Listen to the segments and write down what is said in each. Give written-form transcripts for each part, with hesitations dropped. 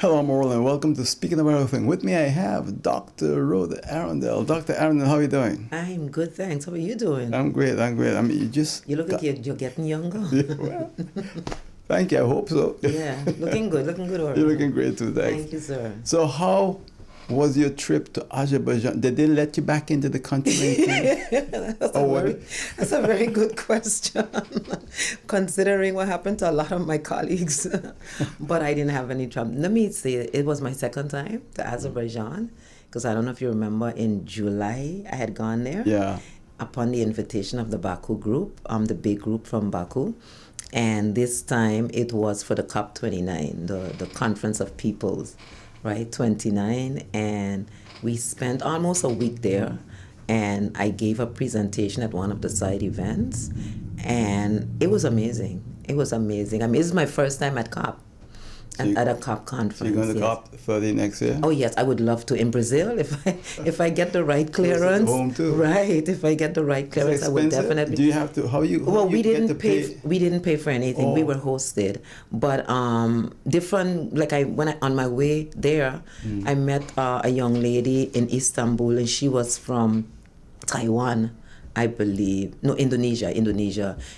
Hello, I'm Earl, and welcome to Speaking of Everything. With me, I have Dr. Rhoda Arrindell. Dr. Arrindell, how are you doing? I'm good, thanks. How are you doing? I'm great. I mean, you just... You look like you're getting younger. Yeah, well, thank you. I hope so. Yeah, looking good, Earl. You're looking great too, thanks. Thank you, sir. So how was your trip to Azerbaijan? Did they let you back into the country? That's a very good question, considering what happened to a lot of my colleagues. But I didn't have any trouble. Let me say, it was my second time to Azerbaijan, because I don't know if you remember, in July I had gone there. Yeah. Upon the invitation of the Baku group, the big group from Baku. And this time it was for the COP29, the Conference of Peoples, right, 29. And we spent almost a week there. And I gave a presentation at one of the side events. And it was amazing. It was amazing. I mean, this is my first time at COP. At a COP conference. So you're going to COP 30 next year? Oh yes, I would love to in Brazil if I get the right clearance. Home too. Right, if I get the right clearance, I would definitely. Do you have to? We didn't pay. We didn't pay for anything. Oh. We were hosted, but different. Like on my way there, I met a young lady in Istanbul, and she was from Taiwan, I believe. No, Indonesia.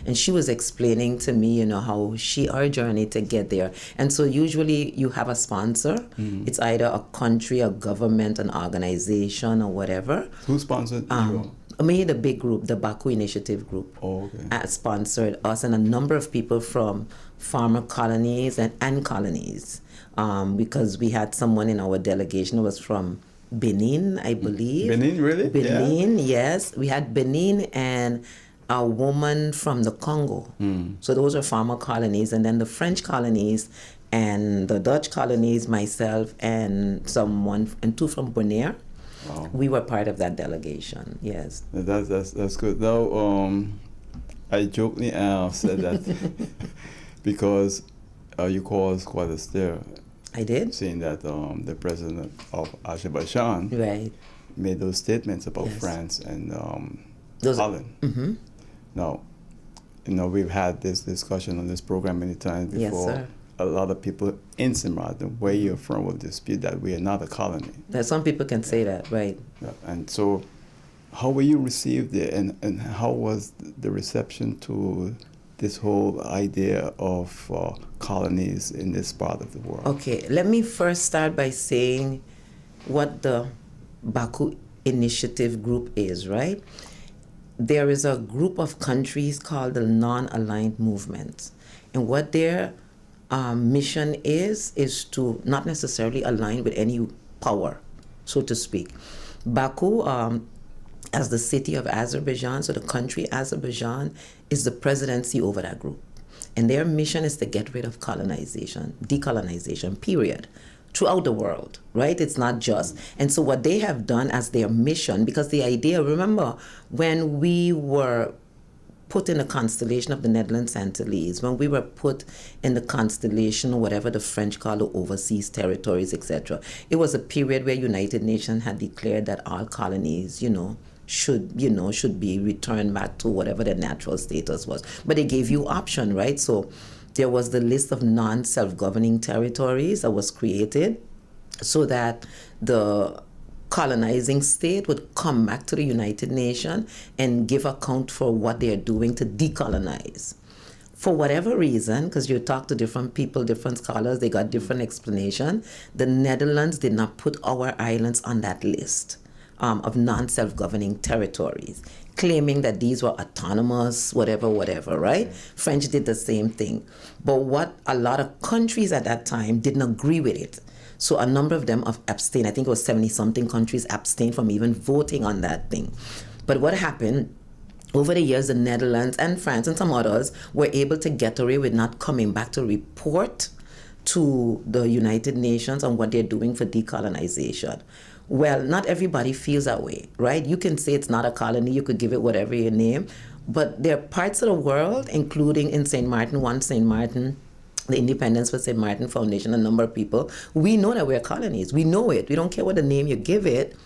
And she was explaining to me, how her journey to get there. And so usually you have a sponsor. Mm-hmm. It's either a country, a government, an organization, or whatever. Who sponsored you? The big group, the Baku Initiative group, sponsored us and a number of people from former colonies and colonies. Because we had someone in our delegation who was from Benin, I believe. Benin, really? Benin, yeah. Yes. We had Benin and a woman from the Congo. So those are former colonies. And then the French colonies and the Dutch colonies, myself and two from Bonaire. Wow. We were part of that delegation, yes. That's good. Now, I jokingly said that because you called us quite austere. I did. Seeing that the president of Azerbaijan made those statements about France and Holland. Mm-hmm. Now, we've had this discussion on this program many times before. Yes, sir. A lot of people in Simrat, where you're from, will dispute that we are not a colony. That some people can say that, right? Yeah. And so, how were you received there, and how was the reception to this whole idea of colonies in this part of the world? Okay, let me first start by saying what the Baku Initiative Group is, right? There is a group of countries called the Non-Aligned Movement. And what their mission is to not necessarily align with any power, so to speak. Baku, as the city of Azerbaijan, so the country Azerbaijan, is the presidency over that group. And their mission is to get rid of decolonization, period, throughout the world, right? It's not just. And so what they have done as their mission, because the idea, remember, when we were put in the constellation of the Netherlands Antilles, when we were put in the constellation, whatever the French call the overseas territories, etc., it was a period where United Nations had declared that all colonies, should be returned back to whatever their natural status was. But they gave you option, right? So there was the list of non-self-governing territories that was created so that the colonizing state would come back to the United Nations and give account for what they're doing to decolonize. For whatever reason, because you talk to different people, different scholars, they got different explanation, the Netherlands did not put our islands on that list of non-self-governing territories, claiming that these were autonomous, whatever, right? French did the same thing. But what a lot of countries at that time didn't agree with it. So a number of them abstained. I think it was 70-something countries abstained from even voting on that thing. But what happened, over the years, the Netherlands and France and some others were able to get away with not coming back to report to the United Nations on what they're doing for decolonization. Well, not everybody feels that way, right? You can say it's not a colony, you could give it whatever you name, but there are parts of the world, including in St. Martin, the Independence for St. Martin Foundation, a number of people, we know that we're colonies. We know it. We don't care what the name you give it.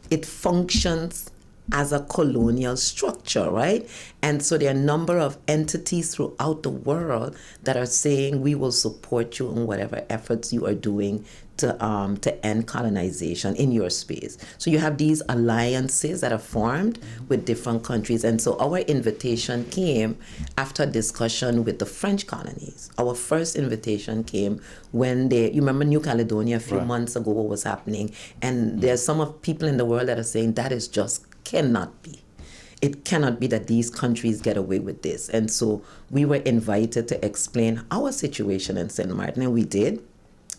It functions as a colonial structure, right? And so there are a number of entities throughout the world that are saying we will support you in whatever efforts you are doing to end colonization in your space. So you have these alliances that are formed with different countries. And so our invitation came after discussion with the French colonies. Our first invitation came when you remember New Caledonia a few months ago, what was happening. And there's some of people in the world that are saying that is just cannot be. It cannot be that these countries get away with this. And so we were invited to explain our situation in St. Martin, and we did.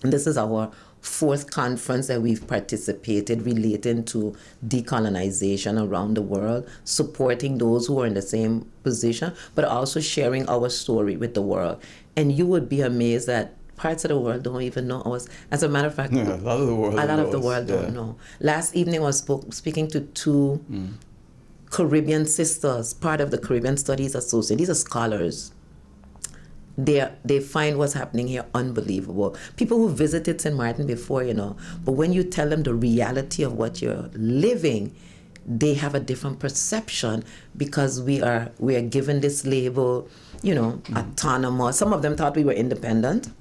And this is our fourth conference that we've participated relating to decolonization around the world, supporting those who are in the same position, but also sharing our story with the world. And you would be amazed that parts of the world don't even know us. As a matter of fact, a lot of the world, don't know. Last evening I was speaking to two Caribbean sisters, part of the Caribbean Studies Association. These are scholars. They find what's happening here unbelievable. People who visited St. Martin before, but when you tell them the reality of what you're living, they have a different perception because we are given this label, autonomous. Some of them thought we were independent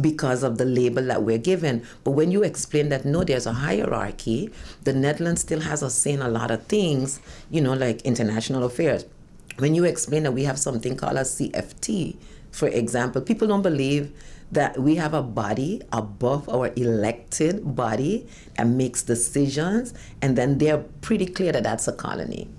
because of the label that we're given. But when you explain that, no, there's a hierarchy, the Netherlands still has us saying a lot of things, like international affairs. When you explain that we have something called a CFT, for example, people don't believe that we have a body above our elected body that makes decisions, and then they're pretty clear that that's a colony.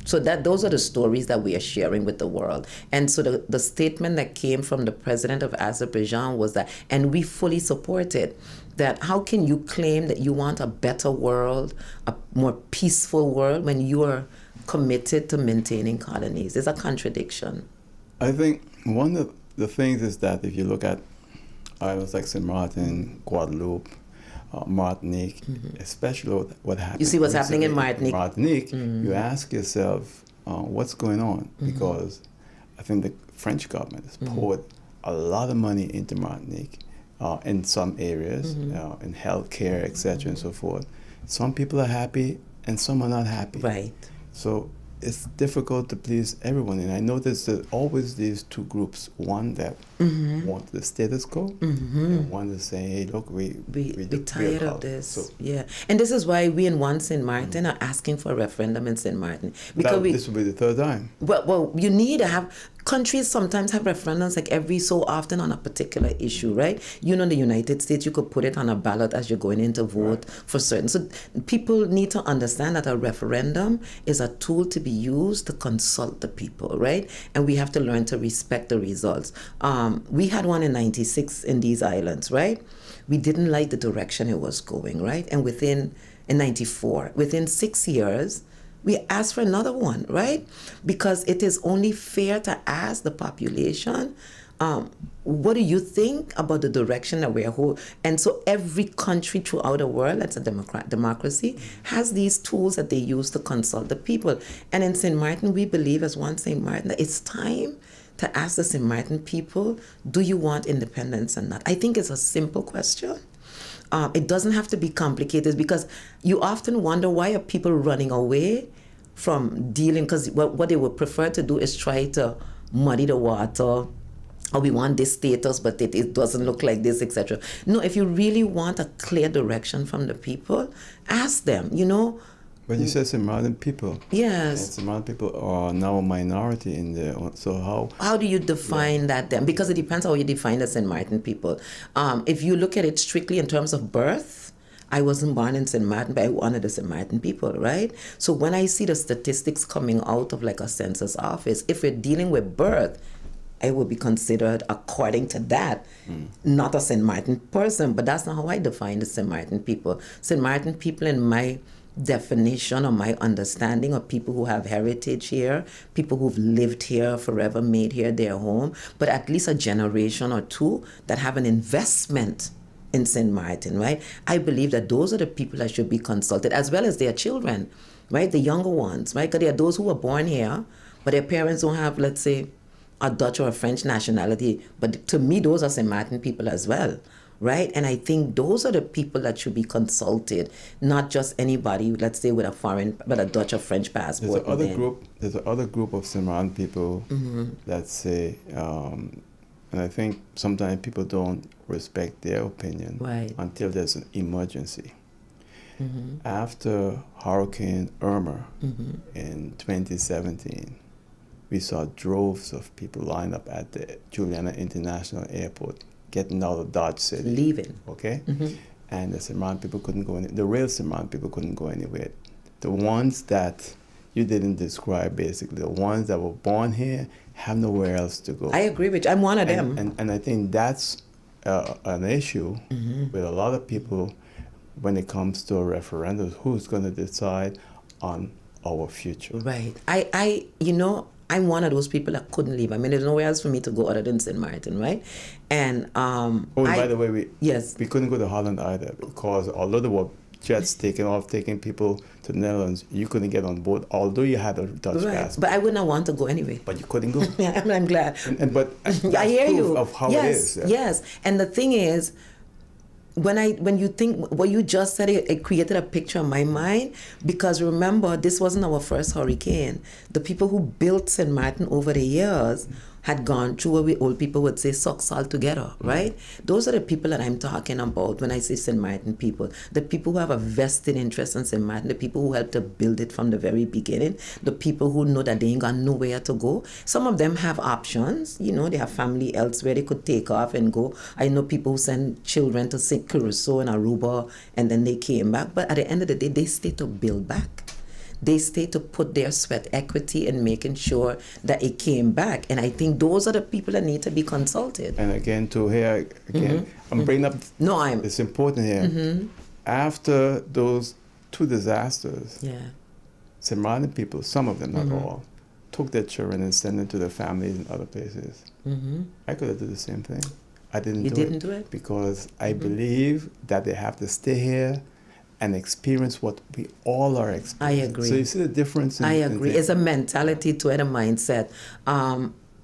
So those are the stories that we are sharing with the world. And so the statement that came from the president of Azerbaijan was that, and we fully support it, that how can you claim that you want a better world, a more peaceful world, when you are committed to maintaining colonies? There's a contradiction. I think one of the things is that if you look at islands like St. Martin, Guadeloupe, Martinique, especially what happened. You see what's happening in Martinique. You ask yourself, what's going on? Because I think the French government has poured a lot of money into Martinique in some areas, in healthcare, etc., and so forth. Some people are happy and some are not happy. Right. So it's difficult to please everyone. And I notice that always these two groups, one that want the status quo, and one is saying, hey, look, we're tired of this. So, yeah. And this is why we in One St. Martin are asking for a referendum in St. Martin. Because this will be the third time. Well, you need to have... Countries sometimes have referendums like every so often on a particular issue, right? In the United States, you could put it on a ballot as you're going in to vote for certain. So people need to understand that a referendum is a tool to be used to consult the people, right? And we have to learn to respect the results. We had one in 96 in these islands, right? We didn't like the direction it was going, right? And in 94, within 6 years, we asked for another one, right? Because it is only fair to ask the population, what do you think about the direction that we're holding? And so every country throughout the world that's a democracy has these tools that they use to consult the people. And in St. Martin, we believe as One St. Martin that it's time to ask the St. Martin people, do you want independence or not? I think it's a simple question. It doesn't have to be complicated, because you often wonder, why are people running away from dealing? Because what they would prefer to do is try to muddy the water, or we want this status, but it doesn't look like this, etc. No, if you really want a clear direction from the people, ask them, But you said St. Martin people. Yes. And St. Martin people are now a minority in there. So how do you define that then? Because it depends how you define the St. Martin people. If you look at it strictly in terms of birth, I wasn't born in St. Martin, but I wanted the St. Martin people, right? So when I see the statistics coming out of like a census office, if we're dealing with birth, I would be considered, according to that, not a St. Martin person. But that's not how I define the St. Martin people. St. Martin people, in my definition or my understanding, of people who have heritage here, people who've lived here forever, made here their home, but at least a generation or two that have an investment in St. Martin, right? I believe that those are the people that should be consulted, as well as their children, right? The younger ones, right? Because there are those who were born here, but their parents don't have, let's say, a Dutch or a French nationality. But to me, those are St. Martin people as well, right? And I think those are the people that should be consulted, not just anybody, let's say with a Dutch or French passport. There's another group of Cimarron people that say, and I think sometimes people don't respect their opinion until there's an emergency. After Hurricane Irma in 2017, we saw droves of people lined up at the Juliana International Airport, getting out of Dodge City. Leaving. Okay? And the Cimarron people couldn't go the real Cimarron people couldn't go anywhere. The ones that you didn't describe, basically, the ones that were born here have nowhere else to go. I agree with you. I'm one of them. And I think that's an issue with a lot of people when it comes to a referendum. Who's going to decide on our future? Right. I'm one of those people that couldn't leave. I mean, there's nowhere else for me to go other than St. Martin, right? And by the way, we couldn't go to Holland either, because although there were jets taking people to the Netherlands, you couldn't get on board, although you had a Dutch passport. But I would not want to go anyway. But you couldn't go. Yeah, I'm glad. But I hear you. Of how it is. Yeah. Yes. And the thing is, when you think what you just said, it created a picture in my mind, because remember, this wasn't our first hurricane. The people who built St. Martin over the years had gone through what we old people would say, suck salt together, right? Those are the people that I'm talking about when I say St. Martin people. The people who have a vested interest in St. Martin, the people who helped to build it from the very beginning, the people who know that they ain't got nowhere to go. Some of them have options, they have family elsewhere they could take off and go. I know people who send children to St. Curacao and Aruba, and then they came back. But at the end of the day, they stay to build back. They stay to put their sweat equity in making sure that it came back. And I think those are the people that need to be consulted. And again, I'm bringing up, it's important here. After those two disasters, St. Martin people, some of them, not all, took their children and sent them to their families in other places. I could have done the same thing. I didn't do it because I believe that they have to stay here and experience what we all are experiencing. I agree. So you see the difference? I agree. It's a mentality to it, a mindset.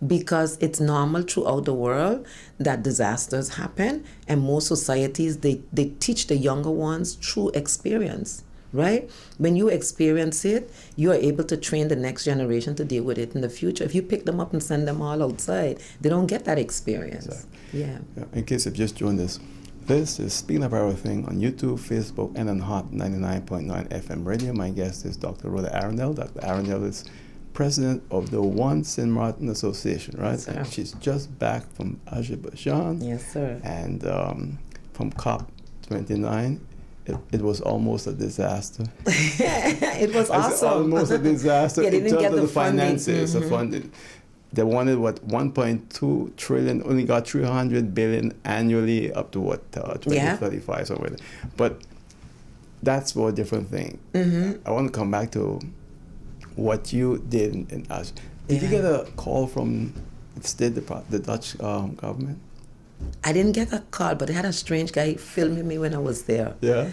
Because it's normal throughout the world that disasters happen, and most societies, they teach the younger ones through experience, right? When you experience it, you are able to train the next generation to deal with it in the future. If you pick them up and send them all outside, they don't get that experience. Exactly. Yeah. In case you've just joined us, this is Speaking of Everything on YouTube, Facebook, and on Hot 99.9 FM radio. My guest is Dr. Rhoda Arrindell. Dr. Arrindell is president of the One St. Martin Association, right? Yes, sir. She's just back from Azerbaijan. Yes, sir. And from COP29. It was almost a disaster. It was awesome. Almost a disaster They in didn't terms get of the the finances. The funding. They wanted 1.2 trillion, only got 300 billion annually up to 2035 somewhere. But that's for a different thing. I want to come back to what you did in Ash. Did you get a call from the Dutch government? I didn't get a call, but I had a strange guy filming me when I was there. Yeah.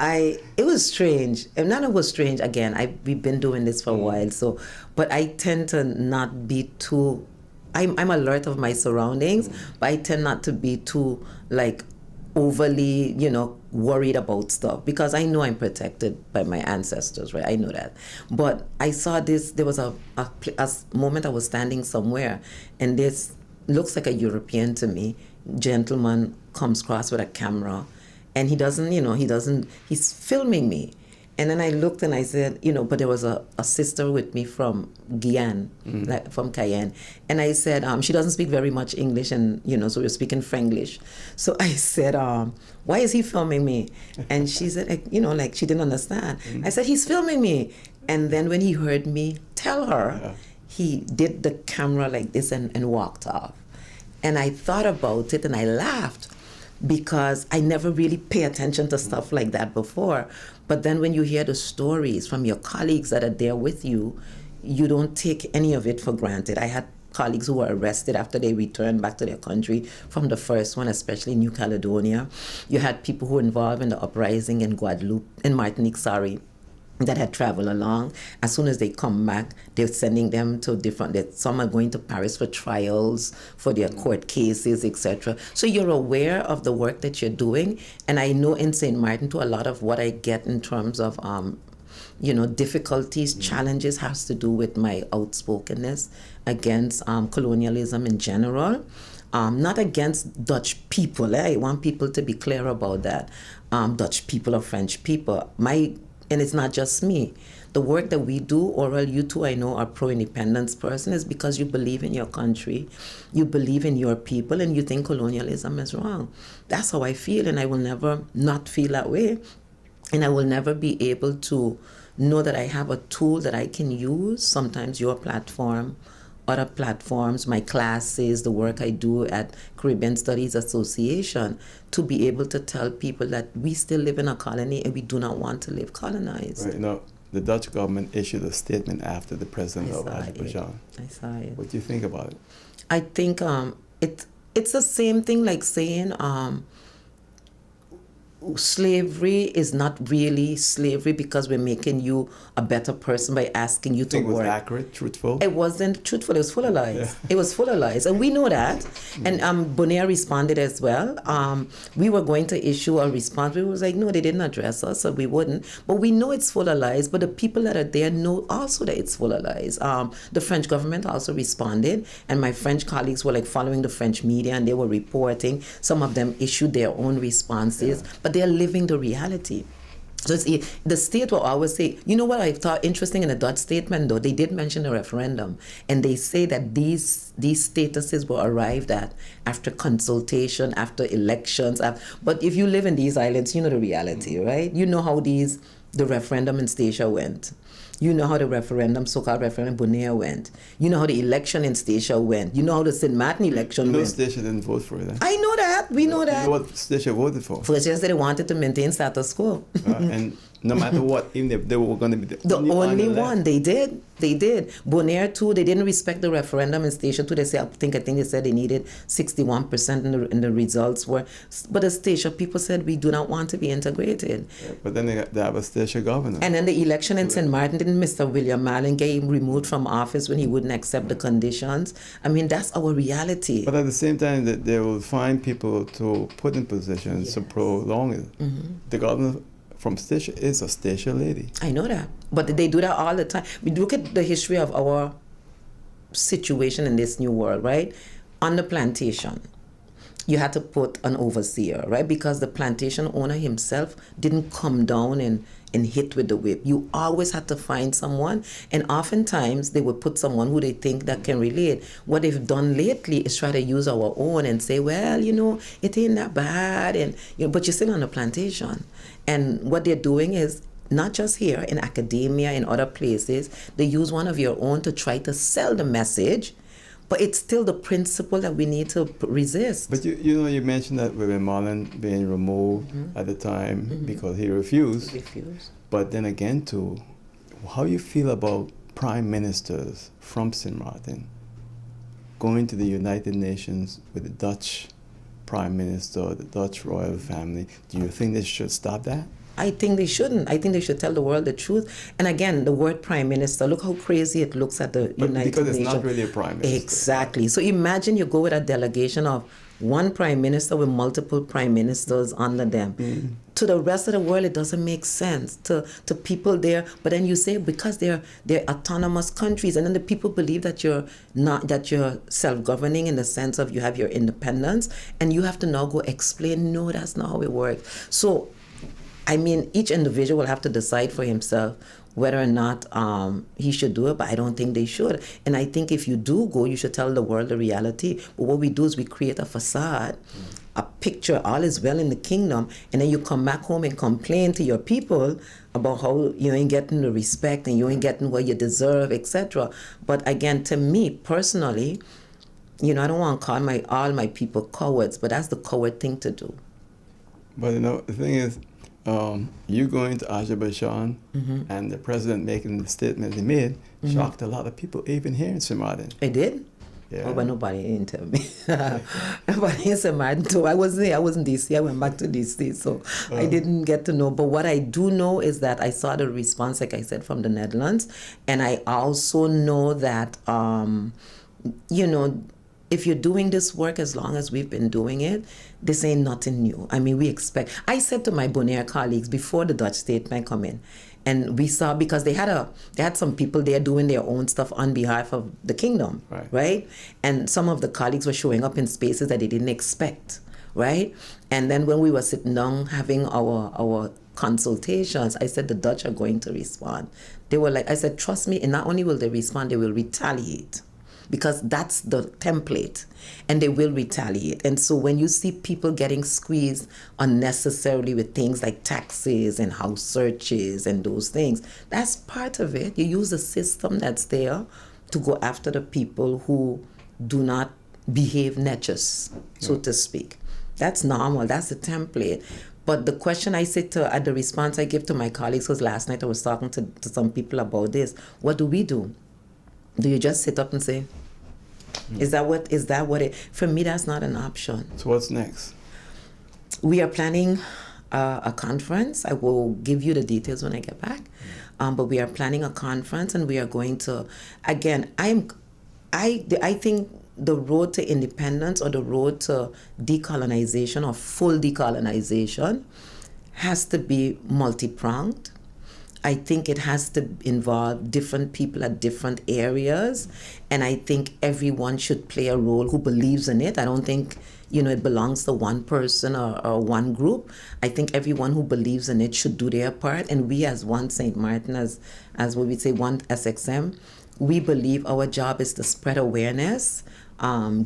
It was strange. And none of it was strange. Again, we've been doing this for a while, but I tend to not be too, I'm alert of my surroundings, but I tend not to be too, overly, worried about stuff, because I know I'm protected by my ancestors, right? I know that. But I saw this, there was a moment I was standing somewhere, and this looks like a European to me, gentleman comes across with a camera, and he's filming me. And then I looked and I said, but there was a sister with me from Guyane, from Cayenne. And I said, she doesn't speak very much English, and, so we're speaking Franglish. So I said, why is he filming me? And she said, she didn't understand. I said, he's filming me. And then when he heard me tell her, he did the camera like this and walked off. And I thought about it and I laughed, because I never really pay attention to stuff like that before. But then when you hear the stories from your colleagues that are there with you, you don't take any of it for granted. I had colleagues who were arrested after they returned back to their country from the first one, especially New Caledonia. You had people who were involved in the uprising in Martinique, that had traveled along. As soon as they come back, they're sending them to some are going to Paris for trials, for their court cases, etc. So you're aware of the work that you're doing. And I know in St. Martin too, a lot of what I get in terms of difficulties, challenges has to do with my outspokenness against colonialism in general. Not against Dutch people. I want people to be clear about that. Dutch people or French people. And it's not just me. The work that we do, Oral, you two I know are pro-independence person, is because you believe in your country, you believe in your people, and you think colonialism is wrong. That's how I feel, and I will never not feel that way. And I will never be able to know that I have a tool that I can use, sometimes your platform, other platforms, my classes, the work I do at Caribbean Studies Association, to be able to tell people that we still live in a colony and we do not want to live colonized. Right. Now, the Dutch government issued a statement after the president of Azerbaijan. I saw it. What do you think about it? I think it's the same thing like saying slavery is not really slavery because we're making you a better person by asking you to work. It was accurate, truthful? It wasn't truthful. It was full of lies. Yeah. It was full of lies. And we know that. And Bonaire responded as well. We were going to issue a response. We was like, no, they didn't address us, so we wouldn't. But we know it's full of lies. But the people that are there know also that it's full of lies. The French government also responded. And my French colleagues were like following the French media and they were reporting. Some of them issued their own responses. Yeah. But they're living the reality. So the state will always say, you know what I thought interesting in the Dutch statement though, they did mention a referendum, and they say that these statuses were arrived at after consultation, after elections. But if you live in these islands, you know the reality, right? You know how the referendum in Statia went. You know how the so-called referendum in Bonaire went. You know how the election in Statia went. You know how the St. Martin election went. Statia didn't vote for it. I know that. We know that. You know what Statia voted for? First, they said they wanted to maintain status quo. And no matter what, even if they were going to be the only one. They did. Bonaire too, they didn't respect the referendum in Statia too. They say, I think they said they needed 61% and the results were. But the Statia people said, we do not want to be integrated. Yeah, but then they have a Statia governor. And then the election in St. Martin, didn't Mr. William Mallon get removed from office when he wouldn't accept the conditions? I mean, that's our reality. But at the same time, that they will find people to put in positions to prolong it. Mm-hmm. The governor from Statia is a Statia lady. I know that. But they do that all the time. We look at the history of our situation in this new world, right? On the plantation, you had to put an overseer, right? Because the plantation owner himself didn't come down and hit with the whip. You always had to find someone, and oftentimes they would put someone who they think that can relate. What they've done lately is try to use our own and say, well, it ain't that bad, and but you're still on the plantation. And what they're doing is, not just here, in academia, in other places, they use one of your own to try to sell the message, but it's still the principle that we need to resist. But you mentioned that William Marlon being removed at the time because he refused. But then again, too, how you feel about prime ministers from St. Martin going to the United Nations with the Dutch prime minister, the Dutch royal family? Do you think they should stop that? I think they shouldn't. I think they should tell the world the truth. And again, the word prime minister, look how crazy it looks at the United Nations. Because it's not really a prime minister. Exactly. So imagine you go with a delegation of one prime minister with multiple prime ministers under them. Mm. To the rest of the world, it doesn't make sense to people there. But then you say because they're autonomous countries, and then the people believe that you're self-governing in the sense of you have your independence, and you have to now go explain, no, that's not how it works. So I mean, each individual will have to decide for himself whether or not he should do it, but I don't think they should. And I think if you do go, you should tell the world the reality. But what we do is we create a facade, a picture, all is well in the kingdom, and then you come back home and complain to your people about how you ain't getting the respect and you ain't getting what you deserve, etc. But again, to me personally, I don't want to call all my people cowards, but that's the coward thing to do. But the thing is, you going to Azerbaijan and the president making the statement he made shocked a lot of people, even here in St. Martin. It did? Yeah. Oh, but nobody didn't tell me. Nobody in St. Martin told. I wasn't there. I was in DC. I went back to DC, so I didn't get to know. But what I do know is that I saw the response, like I said, from the Netherlands, and I also know that, you know, if you're doing this work as long as we've been doing it, this ain't nothing new. I mean, we expect. I said to my Bonaire colleagues before the Dutch statement come in, and we saw, because they had some people there doing their own stuff on behalf of the kingdom, right? And some of the colleagues were showing up in spaces that they didn't expect, right? And then when we were sitting down having our consultations, I said the Dutch are going to respond. They were like, I said, trust me, and not only will they respond, they will retaliate. Because that's the template, and they will retaliate. And so when you see people getting squeezed unnecessarily with things like taxes and house searches and those things, that's part of it. You use a system that's there to go after the people who do not behave netjes, so to speak. That's normal. That's the template. But the question I say at the response I give to my colleagues, because last night I was talking to some people about this, what do we do? Do you just sit up and say, is that what it, for me, that's not an option. So what's next? We are planning a conference. I will give you the details when I get back. But we are planning a conference, and we are going to, again, I think the road to independence, or the road to decolonization, or full decolonization, has to be multi-pronged. I think it has to involve different people at different areas, and I think everyone should play a role who believes in it. I don't think, it belongs to one person or one group. I think everyone who believes in it should do their part, and we as One St. Martin, as what we say, One SXM, we believe our job is to spread awareness,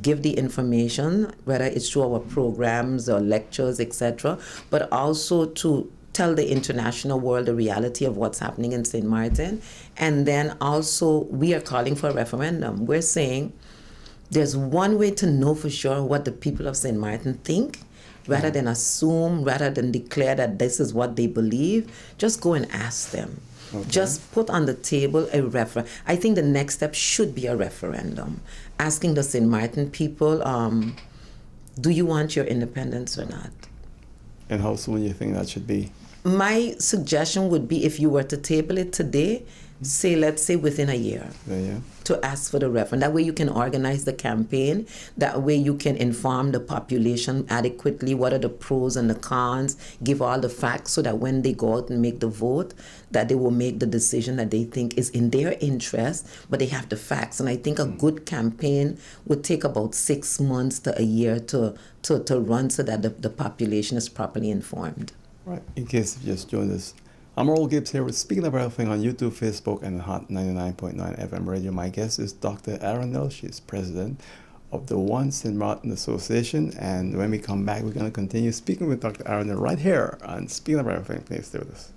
give the information, whether it's through our programs or lectures, etc., but also to tell the international world the reality of what's happening in St. Martin. And then also, we are calling for a referendum. We're saying there's one way to know for sure what the people of St. Martin think, rather than assume, rather than declare that this is what they believe. Just go and ask them. Okay. Just put on the table a referendum. I think the next step should be a referendum, asking the St. Martin people, do you want your independence or not? And how soon do you think that should be? My suggestion would be, if you were to table it today, let's say within a year, to ask for the referendum. That way you can organize the campaign. That way you can inform the population adequately. What are the pros and the cons? Give all the facts, so that when they go out and make the vote, that they will make the decision that they think is in their interest, but they have the facts. And I think a good campaign would take about 6 months to a year to run, so that the population is properly informed. Right. In case you just joined us, I'm Earl Gibbs here with Speaking of Everything on YouTube, Facebook, and Hot 99.9 FM radio. My guest is Dr. Arrindell. She's president of the One St. Martin Association. And when we come back, we're going to continue speaking with Dr. Arrindell right here on Speaking of Everything. Please stay with us.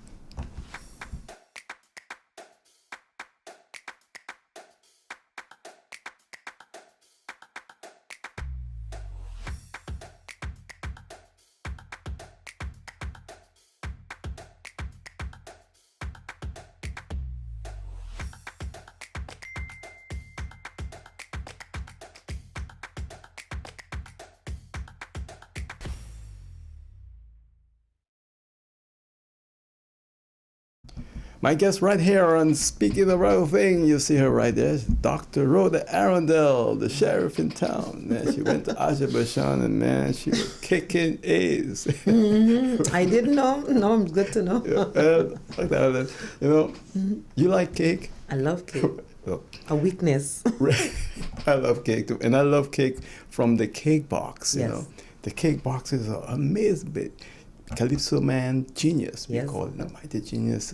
My guest right here on Speaking of Everything, you see her right there, Dr. Rhoda Arrindell, the sheriff in town. Man, she went to Azerbaijan, and man, she was kicking A's. I didn't know. No, I'm good to know. You like cake? I love cake. A weakness. I love cake too, and I love cake from the cake box. You know, the cake box is an amazing bit. Calypso man, genius. We call it a mighty genius.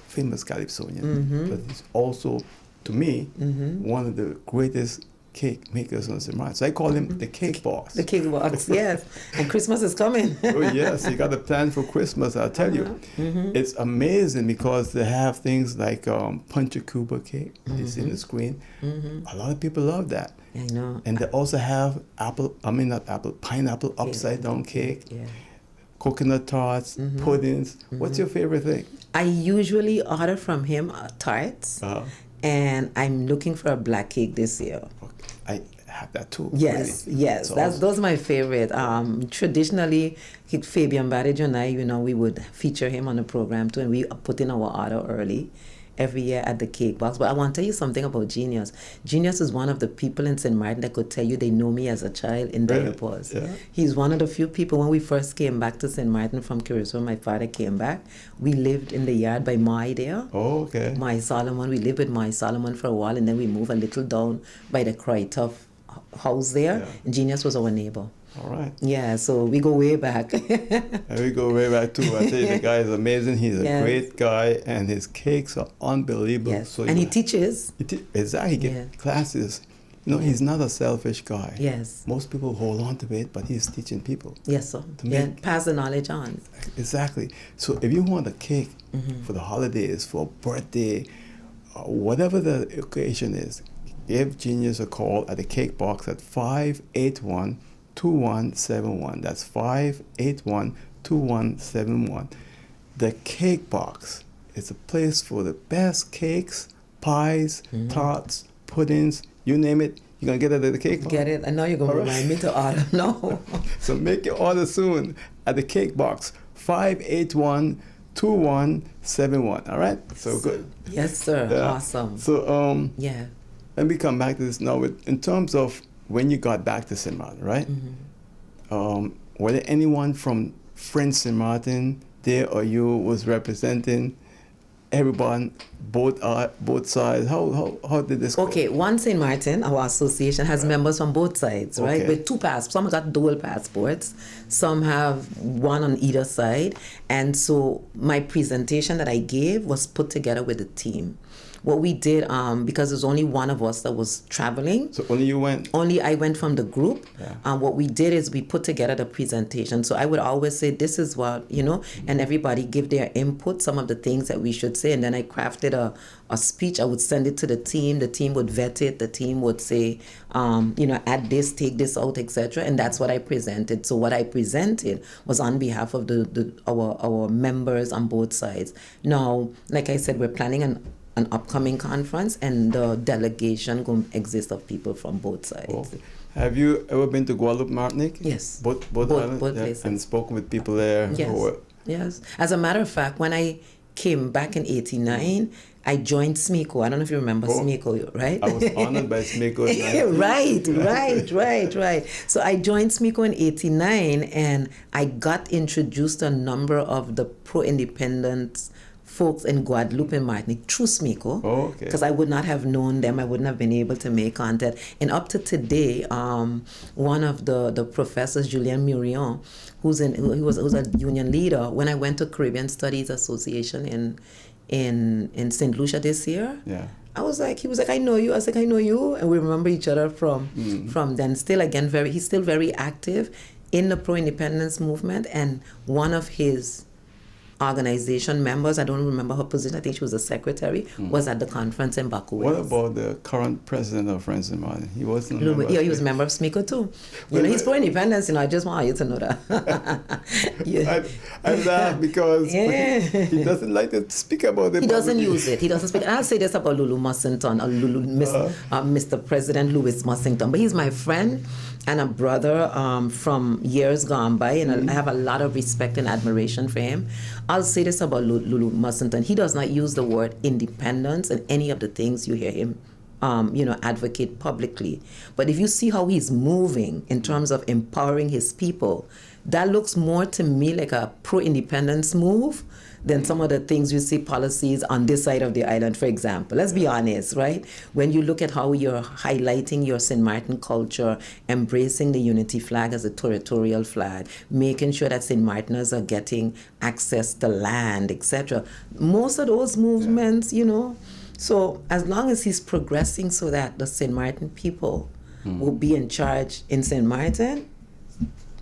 Famous Calypsonian, but he's also, to me, one of the greatest cake makers on St. Martin. So I call him the cake boss. The cake boss, yes. And Christmas is coming. Oh yes, you got a plan for Christmas. I'll tell you, it's amazing, because they have things like Punch Cuba cake. You see on the screen. A lot of people love that. I know. And they also have pineapple upside down cake. Yeah. Coconut tarts, puddings. What's your favorite thing? I usually order from him tarts, and I'm looking for a black cake this year. Okay. I have that too. Yes, really. yes. So Those are my favorite. Traditionally, Fabian Barrage and I, we would feature him on the program too, and we put in our order early every year at the cake box. But I want to tell you something about Genius. Genius is one of the people in St. Martin that could tell you they know me as a child in diapers. Yeah. He's one of the few people, when we first came back to St. Martin from Curacao, my father came back, we lived in the yard by my there. Oh, okay. My Solomon, we lived with my Solomon for a while, and then we moved a little down by the Krytoff house there. Yeah. And Genius was our neighbor. All right. Yeah, so we go way back. And we go way back too. I tell you, the guy is amazing. He's a great guy, and his cakes are unbelievable. Yes. So and he teaches. Exactly. He gets classes. He's not a selfish guy. Yes. Most people hold on to it, but he's teaching people. Yes, sir. Pass the knowledge on. Exactly. So if you want a cake for the holidays, for a birthday, whatever the occasion is, give Genius a call at the cake box at 581-2171. That's 581-2171. The cake box is a place for the best cakes, pies, tarts, puddings, you name it. You're going to get it at the cake box. Get it? I know you're going to remind me to order. No. So make your order soon at the cake box, 581-2171. All right? So good. Yes, sir. Yeah. Awesome. So, let me come back to this now. In terms of when you got back to St. Martin, right? Were there anyone from French St. Martin there, or you was representing everyone, both sides? How did this go? Okay, One St. Martin, our association, has members from both sides, right? With two passports. Some got dual passports. Some have one on either side. And so my presentation that I gave was put together with the team. What we did, because there's only one of us that was traveling. So only you went? Only I went from the group. Yeah. What we did is we put together the presentation. So I would always say, this is what, and everybody give their input, some of the things that we should say. And then I crafted a speech. I would send it to the team. The team would vet it. The team would say, add this, take this out, etc. And that's what I presented. So what I presented was on behalf of our members on both sides. Now, like I said, we're planning an upcoming conference, and the delegation going to exist of people from both sides. Okay. Have you ever been to Guadeloupe, Martinique? Yes. Both places. And spoken with people there? Yes. Yes. As a matter of fact, when I came back in 89, I joined SMECO. I don't know if you remember SMECO, right? I was honored by SMECO. Right. So I joined SMECO in 89, and I got introduced to a number of the pro-independence folks in Guadeloupe and Martinique through SMECO, because I would not have known them. I wouldn't have been able to make contact. And up to today, one of the professors, Julien Murion, who's a union leader, when I went to Caribbean Studies Association in St. Lucia this year, he was like, I know you. I was like, I know you, and we remember each other from then. Still, again, he's still very active in the pro-independence movement, and one of his organization members, I don't remember her position, I think she was a secretary, was at the conference in Baku. What about the current president of French St. Martin? He wasn't he was a member of SMECO too. He's for independence, I just want you to know that. I laugh because he doesn't like to speak about it. He doesn't use it. He doesn't speak. I'll say this about Lulu Mussington, Mr. President Louis Mussington, but he's my friend and a brother from years gone by, and I have a lot of respect and admiration for him. I'll say this about Lulu Mussington. He does not use the word independence in any of the things you hear him advocate publicly. But if you see how he's moving in terms of empowering his people, that looks more to me like a pro-independence move than some of the things you see policies on this side of the island, for example. Let's be honest, right? When you look at how you're highlighting your St. Martin culture, embracing the unity flag as a territorial flag, making sure that St. Martiners are getting access to land, etc. Most of those movements, so as long as he's progressing so that the St. Martin people will be in charge in St. Martin,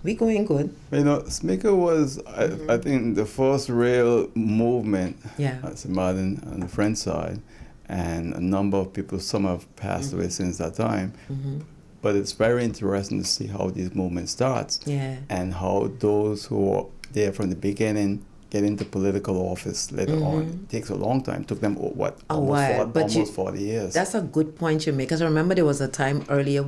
we going good. SMECO was, I think, the first real movement at St. Martin on the French side, and a number of people, some have passed away since that time. But it's very interesting to see how these movements start, and how those who are there from the beginning get into political office later on. It takes a long time. It took them, what, almost 40 years. That's a good point you make. Because I remember there was a time earlier,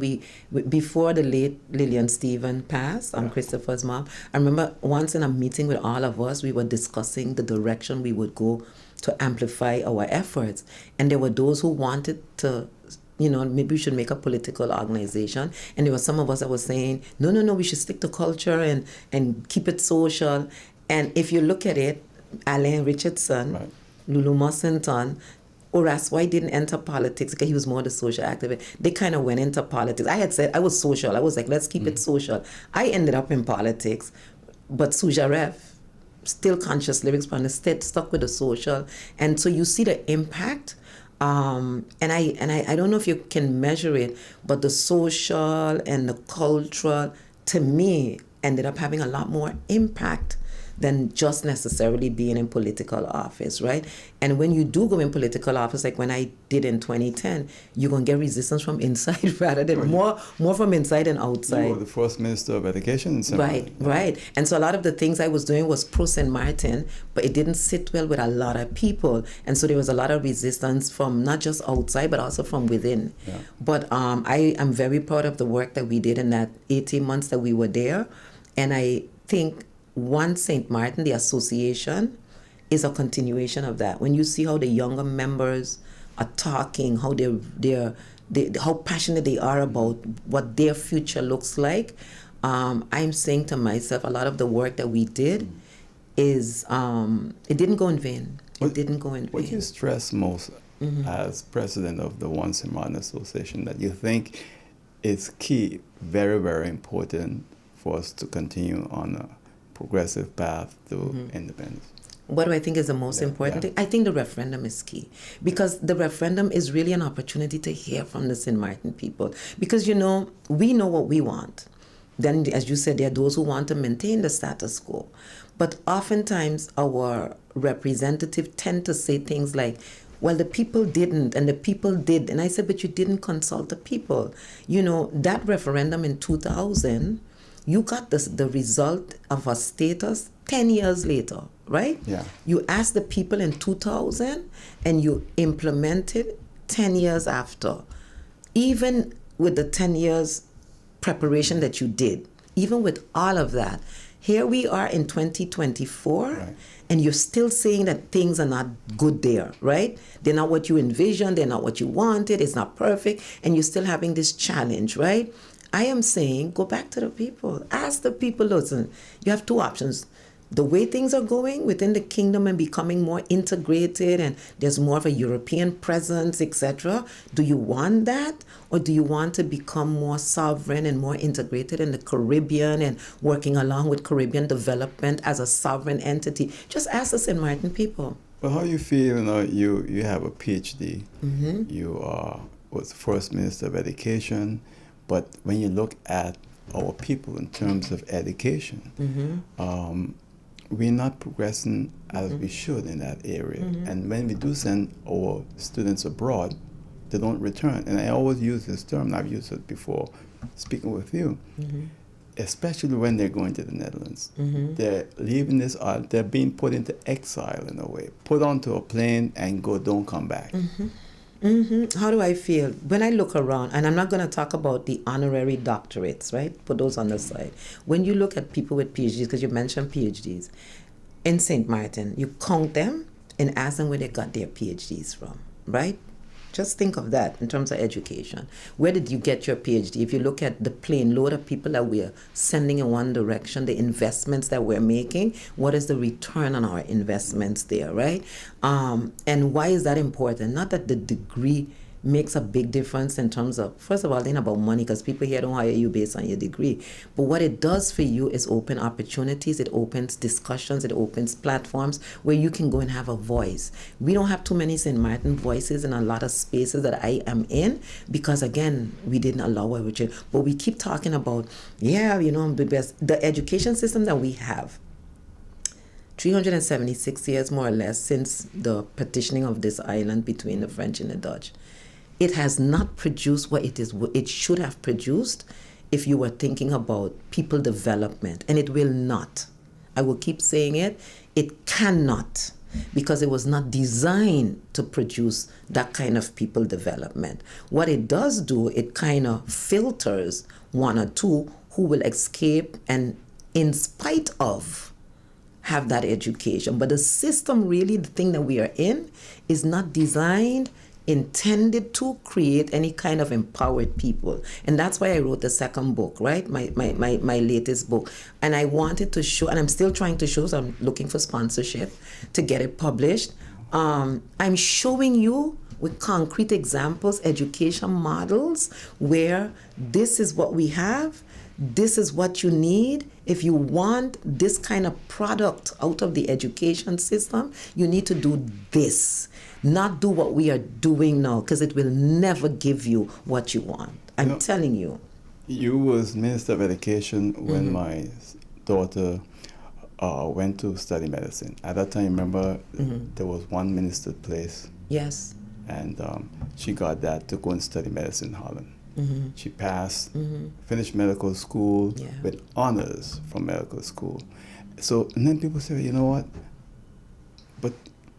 before the late Lillian Stephen passed, Christopher's mom, I remember once in a meeting with all of us, we were discussing the direction we would go to amplify our efforts. And there were those who wanted to, maybe we should make a political organization. And there were some of us that were saying, no, we should stick to culture and keep it social. And if you look at it, Alain Richardson, Right. Lulu Mossington, Horace White didn't enter politics because he was more the social activist. They kind of went into politics. I had said I was social. I was like, let's keep it social. I ended up in politics, but Sujarev, still conscious lyrics, but instead stuck with the social. And so you see the impact. And I don't know if you can measure it, but the social and the cultural, to me, ended up having a lot more impact than just necessarily being in political office, right? And when you do go in political office, like when I did in 2010, you're going to get resistance from inside rather than more from inside than outside. You were the first Minister of Education in St. Martin. Right. And so a lot of the things I was doing was pro St. Martin, but it didn't sit well with a lot of people. And so there was a lot of resistance from not just outside, but also from within. Yeah. But I am very proud of the work that we did in that 18 months that we were there. And I think St. Martin, the association, is a continuation of that. When you see how the younger members are talking, how how passionate they are about what their future looks like, I'm saying to myself, a lot of the work that we did is it didn't go in vain. It didn't go in vain. What do you stress most as president of the St. Martin Association that you think is key, very, very important for us to continue on a progressive path to independence? What do I think is the most important thing? I think the referendum is key, because the referendum is really an opportunity to hear from the St. Martin people. Because, we know what we want. Then, as you said, there are those who want to maintain the status quo. But oftentimes, our representatives tend to say things like, well, the people didn't, and the people did. And I said, but you didn't consult the people. That referendum in 2000, you got the result of a status 10 years later, right? Yeah. You asked the people in 2000 and you implemented 10 years after. Even with the 10 years preparation that you did, even with all of that, here we are in 2024, right, and you're still saying that things are not good there, right? They're not what you envisioned, they're not what you wanted, it's not perfect, and you're still having this challenge, right? I am saying, go back to the people. Ask the people, listen, you have two options. The way things are going within the kingdom and becoming more integrated, and there's more of a European presence, etc. Do you want that? Or do you want to become more sovereign and more integrated in the Caribbean and working along with Caribbean development as a sovereign entity? Just ask the St. Martin people. Well, how you feel, you have a PhD. You was the first Minister of Education. But when you look at our people in terms of education, we're not progressing as we should in that area. And when we do send our students abroad, they don't return. And I always use this term, and I've used it before speaking with you, especially when they're going to the Netherlands. They're leaving this, they're being put into exile in a way, put onto a plane and don't come back. How do I feel? When I look around, and I'm not going to talk about the honorary doctorates, right? Put those on the side. When you look at people with PhDs, because you mentioned PhDs, in St. Martin, you count them and ask them where they got their PhDs from, right? Just think of that in terms of education. Where did you get your PhD? If you look at the plane load of people that we're sending in one direction, the investments that we're making, what is the return on our investments there, right? And why is that important? Not that the degree makes a big difference in terms of, first of all, it ain't about money, because people here don't hire you based on your degree. But what it does for you is open opportunities, it opens discussions, it opens platforms where you can go and have a voice. We don't have too many St. Martin voices in a lot of spaces that I am in, because again, we didn't allow it. But we keep talking about, the best. The education system that we have, 376 years more or less since the partitioning of this island between the French and the Dutch, it has not produced what it should have produced if you were thinking about people development, and it will not. I will keep saying it, it cannot, because it was not designed to produce that kind of people development. What it does do, it kind of filters one or two who will escape and, in spite of, have that education. But the system, really, the thing that we are in, is not designed, intended to create any kind of empowered people. And that's why I wrote the second book, right? My latest book. And I wanted to show, and I'm still trying to show, so I'm looking for sponsorship to get it published. I'm showing you with concrete examples, education models, where this is what we have, this is what you need. If you want this kind of product out of the education system, you need to do this. Not do what we are doing now, because it will never give you what you want. I'm telling you. You was Minister of Education when my daughter went to study medicine. At that time, remember, there was one minister place. Yes. And she got that to go and study medicine in Holland. She passed, finished medical school with honors from medical school. So, and then people say, you know what? But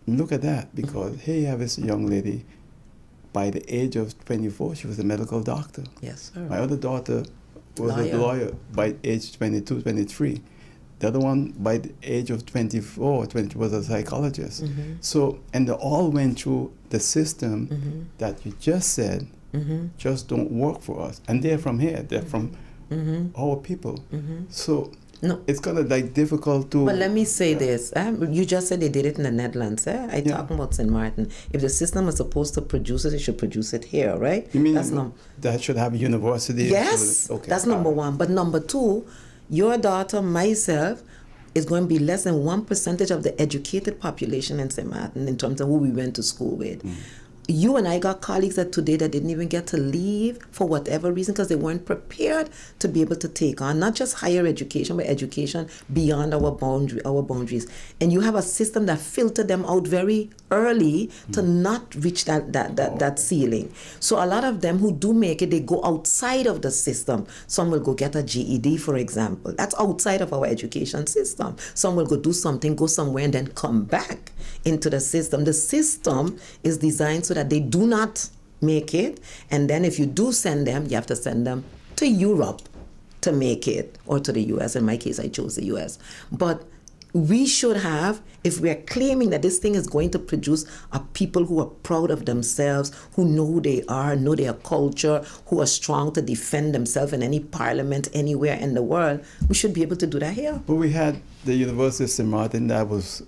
look at that, because here you have this young lady, by the age of 24, she was a medical doctor. Yes, sir. My other daughter was a lawyer by age 22, 23. The other one, by the age of 24, 20, was a psychologist. So, and they all went through the system that you just said, just don't work for us. And they're from here, they're from our people. So, no, it's kind of like difficult to... But let me say this. You just said they did it in the Netherlands. I talking about St. Martin. If the system is supposed to produce it, it should produce it here, right? You mean that should have a university? Yes, that's number one. But number two, your daughter, myself, is going to be less than 1% of the educated population in St. Martin in terms of who we went to school with. You and I got colleagues that today that didn't even get to leave for whatever reason, because they weren't prepared to be able to take on not just higher education, but education beyond our boundaries. And you have a system that filtered them out very early to not reach that ceiling. So a lot of them who do make it, they go outside of the system. Some will go get a GED, for example. That's outside of our education system. Some will go do something, go somewhere, and then come back into the system. The system is designed so that they do not make it, and then if you do send them, you have to send them to Europe to make it, or to the US. In my case, I chose the US. But we should have, if we are claiming that this thing is going to produce a people who are proud of themselves, who know who they are, know their culture, who are strong to defend themselves in any parliament anywhere in the world, we should be able to do that here. But we had the University of St. Martin that was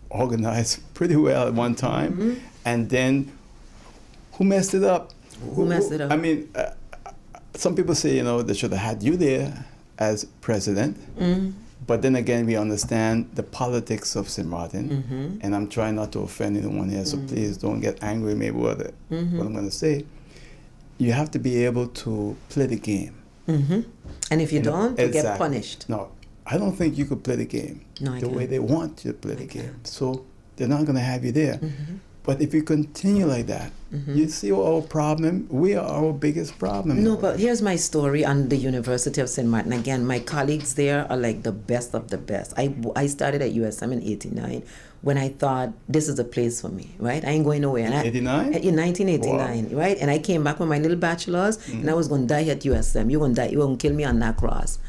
organized pretty well at one time, and then who messed it up? Who messed it up? I mean, some people say, they should have had you there as president, but then again, we understand the politics of St. Martin, and I'm trying not to offend anyone here, so please don't get angry with me with what I'm going to say. You have to be able to play the game. And if you don't, you get punished. No, I don't think you could play the game the way they want you to play the game. So they're not going to have you there. But if you continue like that, you see our problem. We are our biggest problem. No, but here's my story on the University of St. Martin. Again, my colleagues there are like the best of the best. I started at USM in '89 when I thought this is a place for me, right? I ain't going nowhere. In 89? In 1989, wow. Right? And I came back with my little bachelor's, and I was going to die at USM. You're going to die. You're going to kill me on that cross.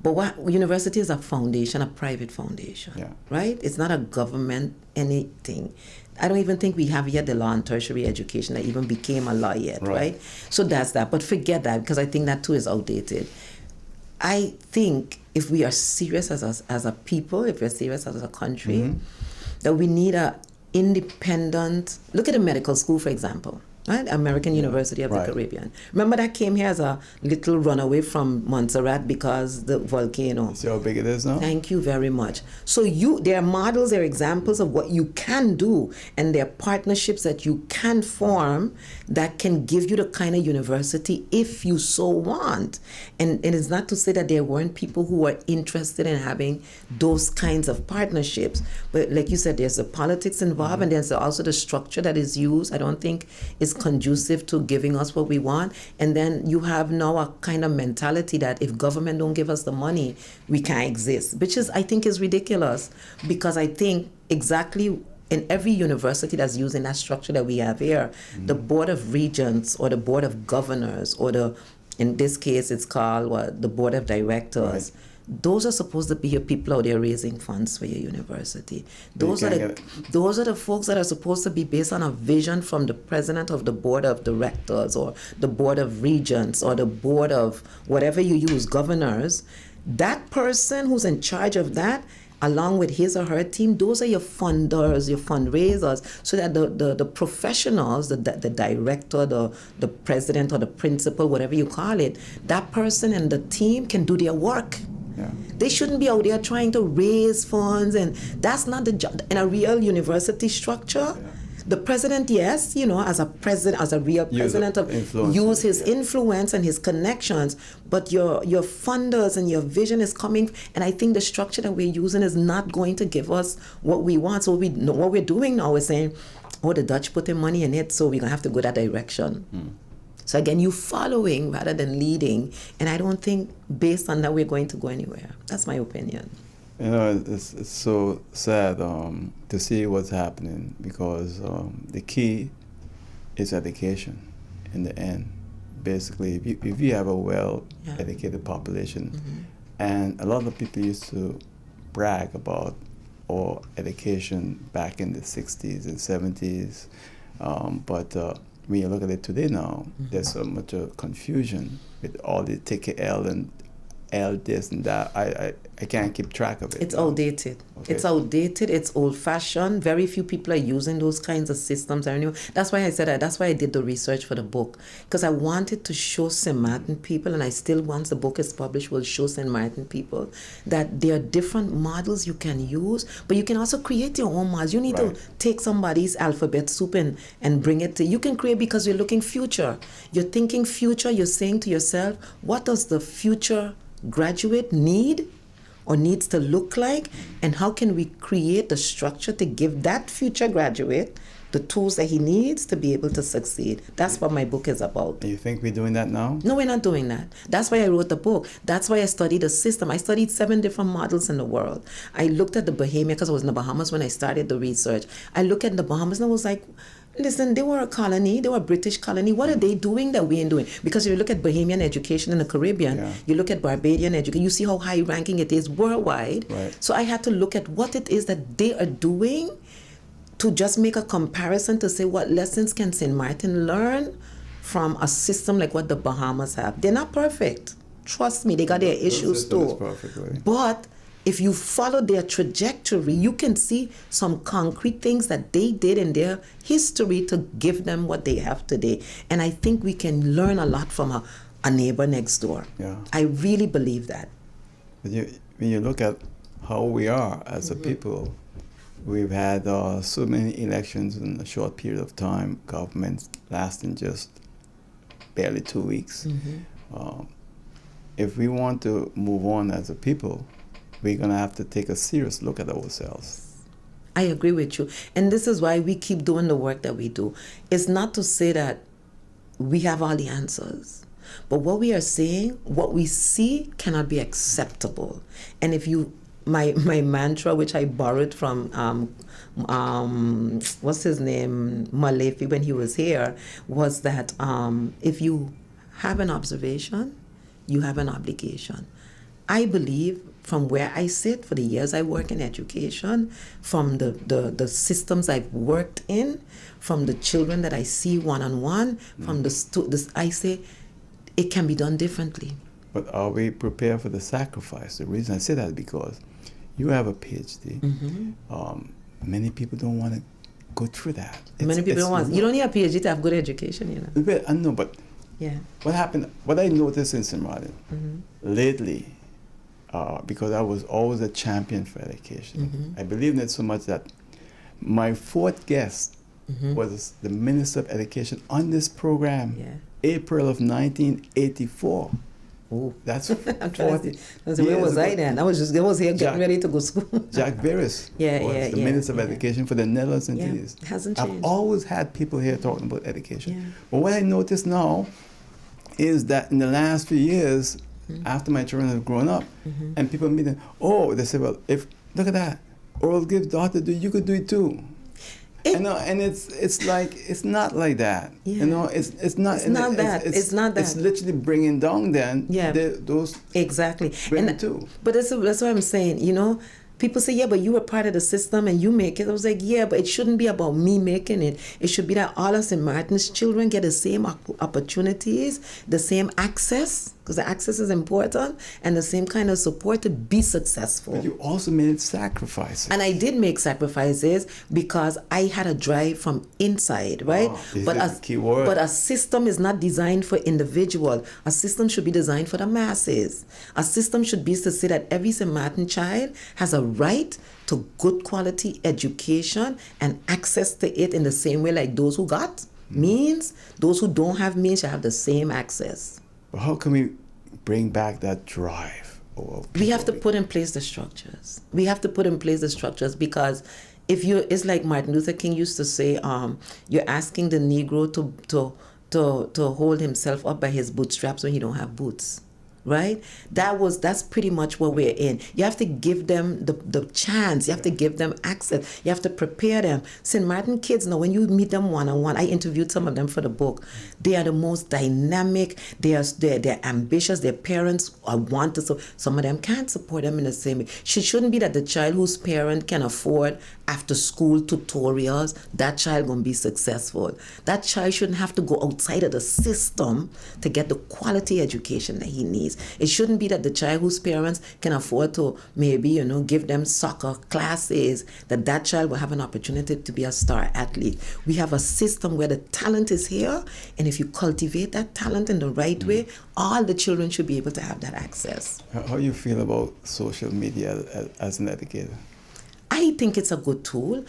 But what university is a foundation, a private foundation, right? It's not a government anything. I don't even think we have yet the law on tertiary education that even became a law yet, right? So that's that. But forget that, because I think that too is outdated. I think if we are serious as a people, if we're serious as a country, that we need a independent, look at a medical school, for example. Right? American University of the Caribbean. Remember that came here as a little runaway from Montserrat because the volcano. See how big it is now? Thank you very much. So there are models, there are examples of what you can do, and there are partnerships that you can form that can give you the kind of university if you so want. And it's not to say that there weren't people who were interested in having those kinds of partnerships. But like you said, there's the politics involved, and there's also the structure that is used. I don't think it's conducive to giving us what we want. And then you have now a kind of mentality that if government don't give us the money, we can't exist, which is, I think, is ridiculous, because I think exactly in every university that's using that structure that we have here, the Board of Regents or the Board of Governors or in this case, it's called the Board of Directors. Right. Those are supposed to be your people out there raising funds for your university. Those are the folks that are supposed to be based on a vision from the president of the Board of Directors or the Board of Regents or the Board of whatever you use, governors. That person who's in charge of that, along with his or her team, those are your funders, your fundraisers, so that the professionals, the director, the president or the principal, whatever you call it, that person and the team can do their work. Yeah. They shouldn't be out there trying to raise funds, and that's not the job. In a real university structure, the president, yes, as a president, as a real president, use his influence and his connections, but your funders and your vision is coming, and I think the structure that we're using is not going to give us what we want. So what we're doing now is saying, oh, the Dutch put their money in it, so we're going to have to go that direction. So again, you following rather than leading, and I don't think based on that we're going to go anywhere. That's my opinion. It's so sad to see what's happening, because the key is education in the end. Basically, if you have a well-educated population, and a lot of people used to brag about our education back in the 60s and 70s, but when you look at it today now, there's so much confusion with all the TKL and L this and that. I can't keep track of it. It's outdated. Okay. It's outdated. It's old-fashioned. Very few people are using those kinds of systems anymore. That's why I said that. That's why I did the research for the book, because I wanted to show St. Martin people, and I still, once the book is published, will show St. Martin people that there are different models you can use, but you can also create your own models. You need to take somebody's alphabet soup and bring it to, you can create, because you're looking future. You're thinking future. You're saying to yourself, what does the future graduate need or needs to look like, and how can we create the structure to give that future graduate the tools that he needs to be able to succeed. That's what my book is about. You think we're doing that now? No, we're not doing that. That's why I wrote the book. That's why I studied the system. I studied 7 different models in the world. I looked at the Bahamian, because I was in the Bahamas when I started the research. I looked at the Bahamas and I was like, listen, they were a colony, they were a British colony. What are they doing that we ain't doing? Because if you look at Bahamian education in the Caribbean, you look at Barbadian education, you see how high ranking it is worldwide. Right. So I had to look at what it is that they are doing to just make a comparison to say what lessons can St. Martin learn from a system like what the Bahamas have. They're not perfect. Trust me, they got their issues too. But if you follow their trajectory, you can see some concrete things that they did in their history to give them what they have today. And I think we can learn a lot from a neighbor next door. Yeah. I really believe that. When you look at how we are as a people, we've had so many elections in a short period of time, governments lasting just barely 2 weeks. If we want to move on as a people, we're going to have to take a serious look at ourselves. I agree with you. And this is why we keep doing the work that we do. It's not to say that we have all the answers. But what we are saying, what we see cannot be acceptable. And if you, my mantra, which I borrowed from, what's his name, Malefi, when he was here, was that if you have an observation, you have an obligation. I believe, from where I sit, for the years I work in education, from the systems I've worked in, from the children that I see one-on-one, from the students, I say it can be done differently. But are we prepared for the sacrifice? The reason I say that is because you have a PhD. Many people don't want to go through that. Many people don't want. You don't need a PhD to have good education, you know. But, I know, but what happened? What I noticed in St. Martin lately, because I was always a champion for education. I believe in it so much that my 4th guest was the Minister of Education on this program, April of 1984. Oh, That's I'm trying 40 to see. Where was I then? I was here getting ready to go to school. Jack Barris was the Minister of Education for the Netherlands and Indies. It hasn't changed. I've always had people here talking about education. Yeah. But what I notice now is that in the last few years, after my children have grown up, and people meet them, they say, well, look at that, Earl Gibbs' daughter, you could do it too. And it's like, it's not like that. Yeah. You know, it's not. It's not that. It's not that. It's literally bringing down then. Yeah. Those. Exactly. Women too. But that's what I'm saying. You know, people say, yeah, but you were part of the system and you make it. I was like, yeah, but it shouldn't be about me making it. It should be that all of St. Martin's children get the same opportunities, the same access, because the access is important, and the same kind of support to be successful. But you also made sacrifices. And I did make sacrifices because I had a drive from inside, right? But a system is not designed for individual. A system should be designed for the masses. A system should be to say that every St. Martin child has a right to good quality education and access to it in the same way like those who got means, those who don't have means should have the same access. But how can we bring back that drive? We have to put in place the structures. We have to put in place the structures because it's like Martin Luther King used to say, you're asking the Negro to hold himself up by his bootstraps when he don't have boots. Right? That's pretty much what we're in. You have to give them the chance. You have to give them access. You have to prepare them. St. Martin kids, now when you meet them one-on-one, I interviewed some of them for the book. They are the most dynamic. They're ambitious. Their parents want to. So some of them can't support them in the same way. It shouldn't be that the child whose parent can afford after-school tutorials, that child going to be successful. That child shouldn't have to go outside of the system to get the quality education that he needs. It shouldn't be that the child whose parents can afford to maybe, give them soccer classes, that child will have an opportunity to be a star athlete. We have a system where the talent is here, and if you cultivate that talent in the right way, all the children should be able to have that access. How do you feel about social media as an educator? I think it's a good tool.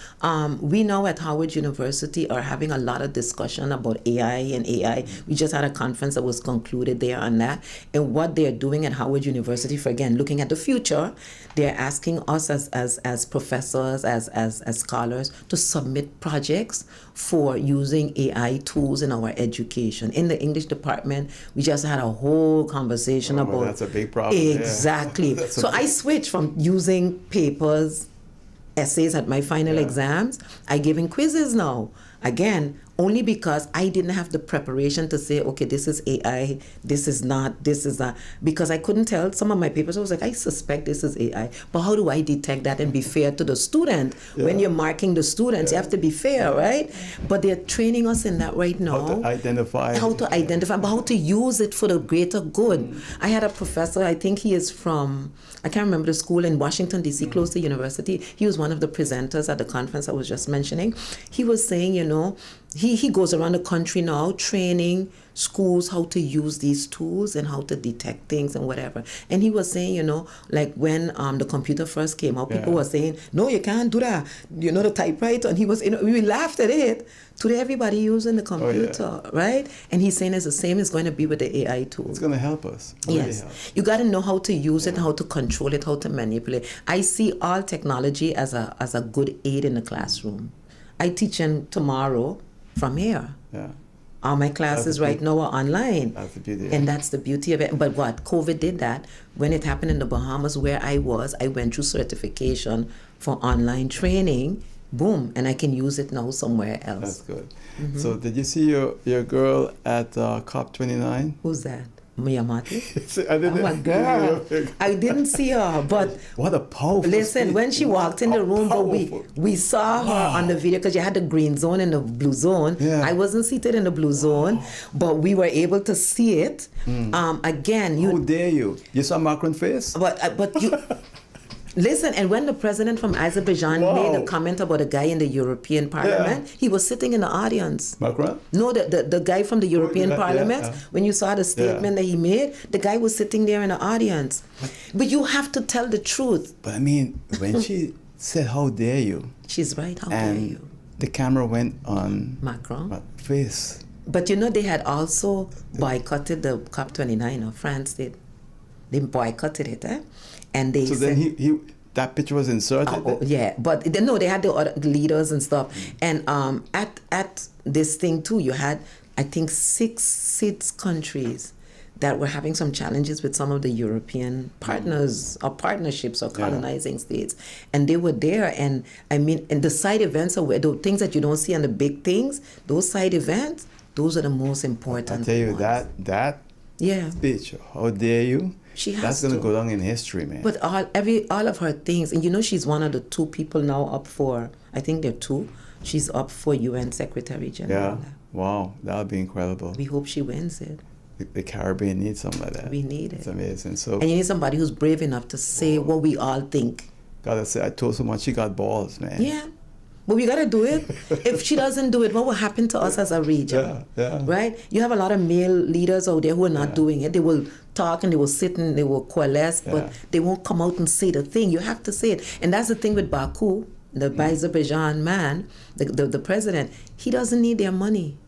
We now at Howard University are having a lot of discussion about AI and AI. We just had a conference that was concluded there on that. And what they're doing at Howard University, for again, looking at the future, they're asking us as professors, as scholars, to submit projects for using AI tools in our education. In the English department, we just had a whole conversation about... That's a big problem. Exactly. Yeah. So I switched from using papers, essays at my final exams. I giving quizzes now. Again, only because I didn't have the preparation to say, okay, this is AI, this is not. Because I couldn't tell some of my papers. I was like, I suspect this is AI. But how do I detect that and be fair to the student? When you're marking the students, you have to be fair, right? But they're training us in that right now. How to identify. But how to use it for the greater good. I had a professor, I think he is from, I can't remember the school in Washington, D.C., close to university. He was one of the presenters at the conference I was just mentioning. He was saying, he goes around the country now training schools how to use these tools and how to detect things and whatever. And he was saying, like when the computer first came out, people were saying, no, you can't do that. The typewriter. And he was, we laughed at it. Today, everybody using the computer, right? And he's saying it's the same is going to be with the AI tools. It's going to help us. Yes. You got to know how to use it, how to control it, how to manipulate. I see all technology as a good aid in the classroom. I teach them tomorrow from here. Yeah. All my classes right now are online. That's the beauty. And that's the beauty of it. But what? COVID did that. When it happened in the Bahamas where I went through certification for online training. Boom. And I can use it now somewhere else. That's good. Mm-hmm. So did you see your girl at COP29? Who's that? Miyamati? I'm a girl. I didn't see her, but what a powerful listen, speech. when she walked in the room, but we saw her on the video because you had the green zone and the blue zone. Yeah. I wasn't seated in the blue zone, but we were able to see it. Again, how dare you? You saw Macron's face? But you. Listen, and when the president from Azerbaijan made a comment about a guy in the European Parliament, he was sitting in the audience. Macron? No, the guy from the European Parliament, when you saw the statement that he made, the guy was sitting there in the audience. But you have to tell the truth. But I mean, when she said, how dare you? She's right, how dare you? The camera went on Macron's face. But they had also boycotted the COP29, or France did. They boycotted it, and they So said, then he that picture was inserted. yeah, but they had the other leaders and stuff, and at this thing too, you had I think six countries that were having some challenges with some of the European partners or partnerships or colonizing states, and they were there. And I mean, and the side events are where the things that you don't see on the big things. Those side events, those are the most important. I tell you ones. that bitch. How dare you? That's gonna go down in history, man. But all of her things, and you know, she's one of the 2 people now up for. I think there are 2. She's up for UN Secretary General. Yeah. Wow, that would be incredible. We hope she wins it. The Caribbean needs something like that. We need it. It's amazing. So, and you need somebody who's brave enough to say what we all think. Gotta say, I told someone she got balls, man. Yeah. But we gotta do it. If she doesn't do it, what will happen to us as a region? Yeah. Right? You have a lot of male leaders out there who are not doing it. They will talk and they will sit and they will coalesce, but they won't come out and say the thing. You have to say it. And that's the thing with Baku, the Azerbaijan man, the president. He doesn't need their money.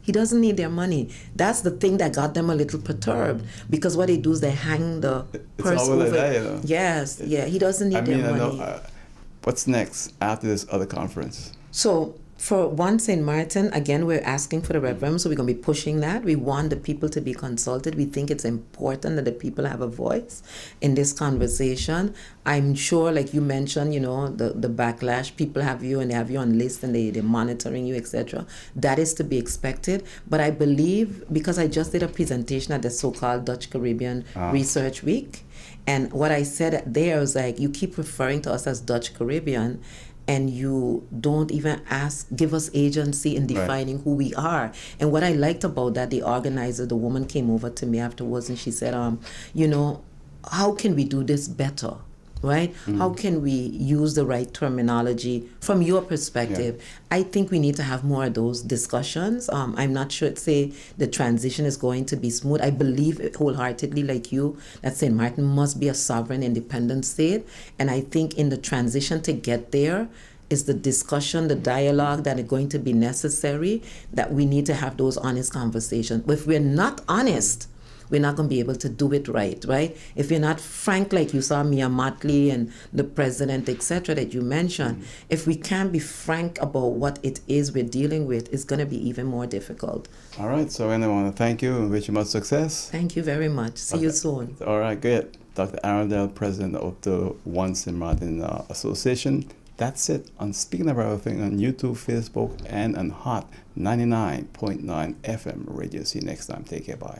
He doesn't need their money. That's the thing that got them a little perturbed, because what they do is they hang the purse over. Like that, you know? Yes, yeah. He doesn't need their money. What's next after this other conference? So for one St. Martin, again, we're asking for the referendum, so we're going to be pushing that. We want the people to be consulted. We think it's important that the people have a voice in this conversation. I'm sure, like you mentioned, you know, the backlash, people have you and they have you on list and they're monitoring you, etc. That is to be expected. But I believe, because I just did a presentation at the so-called Dutch Caribbean Research Week, and what I said there was like, you keep referring to us as Dutch Caribbean, and you don't even give us agency in defining who we are. And what I liked about that, the organizer, the woman came over to me afterwards and she said, you know, how can we do this better? Right? How can we use the right terminology from your perspective? I think we need to have more of those discussions. I'm not sure, say, the transition is going to be smooth. I believe wholeheartedly, like you, that St. Martin must be a sovereign, independent state. And I think in the transition to get there is the discussion, the dialogue that is going to be necessary, that we need to have those honest conversations. But if we're not honest, we're not going to be able to do it right? If you're not frank, like you saw Mia Motley and the president, etc., that you mentioned, if we can't be frank about what it is we're dealing with, it's going to be even more difficult. All right, so I want to thank you and wish you much success. Thank you very much. See you soon. All right, good. Dr. Arrindell, president of the One St. Martin Association. That's it on Speaking of Everything on YouTube, Facebook, and on Hot 99.9 FM radio. See you next time. Take care. Bye.